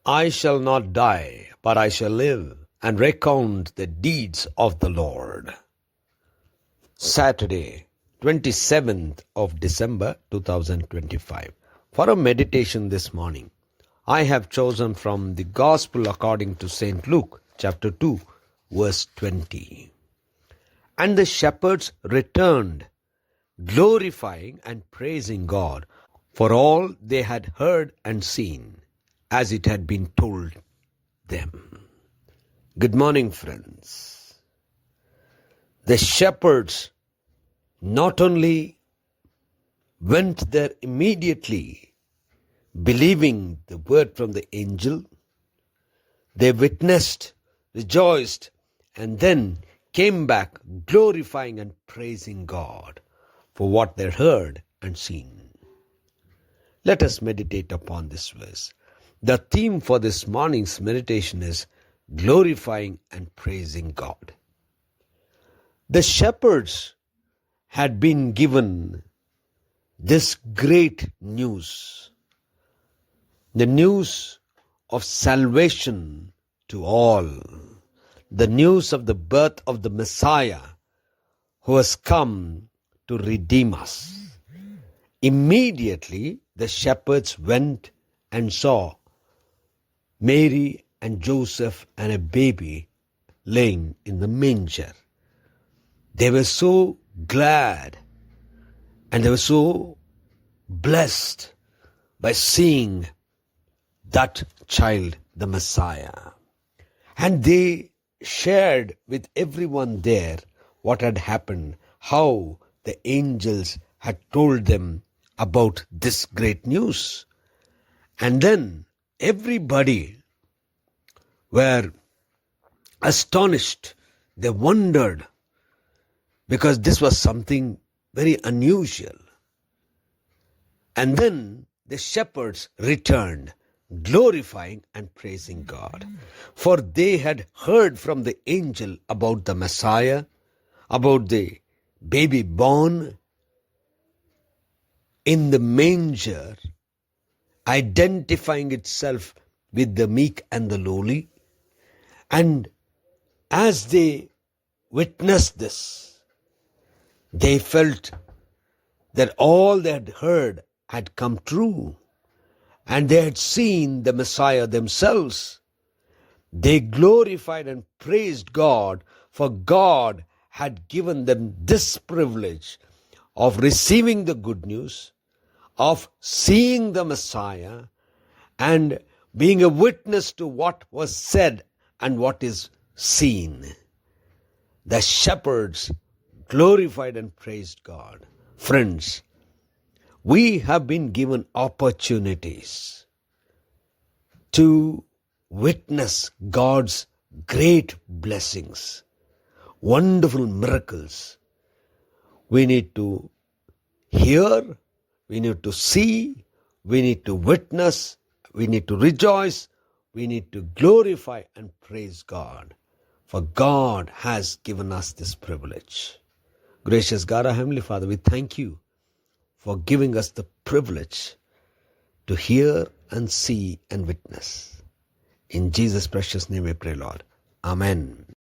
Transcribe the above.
I shall not die, but I shall live and recount the deeds of the Lord. Saturday, 27th of December 2025. For a meditation this morning, I have chosen from the Gospel according to St. Luke, chapter 2, verse 20. And the shepherds returned, glorifying and praising God for all they had heard and seen, as it had been told them. Good morning, friends. The shepherds not only went there immediately, believing the word from the angel, they witnessed, rejoiced, and then came back glorifying and praising God for what they heard and seen. Let us meditate upon this verse. The theme for this morning's meditation is glorifying and praising God. The shepherds had been given this great news, the news of salvation to all, the news of the birth of the Messiah who has come to redeem us. Immediately, the shepherds went and saw Mary and Joseph and a baby laying in the manger. They were so glad and they were so blessed by seeing that child, the Messiah. And they shared with everyone there what had happened, how the angels had told them about this great news. And then everybody were astonished. They wondered because this was something very unusual. And then the shepherds returned, glorifying and praising God. For they had heard from the angel about the Messiah, about the baby born in the manger, identifying itself with the meek and the lowly. And as they witnessed this, they felt that all they had heard had come true, and they had seen the Messiah themselves. They glorified and praised God, for God had given them this privilege of receiving the good news, of seeing the Messiah, and being a witness to what was said and what is seen. The shepherds glorified and praised God. Friends, we have been given opportunities to witness God's great blessings, wonderful miracles. We need to hear, we need to see, we need to witness, we need to rejoice, we need to glorify and praise God. For God has given us this privilege. Gracious God, our Heavenly Father, we thank you for giving us the privilege to hear and see and witness. In Jesus' precious name we pray, Lord. Amen.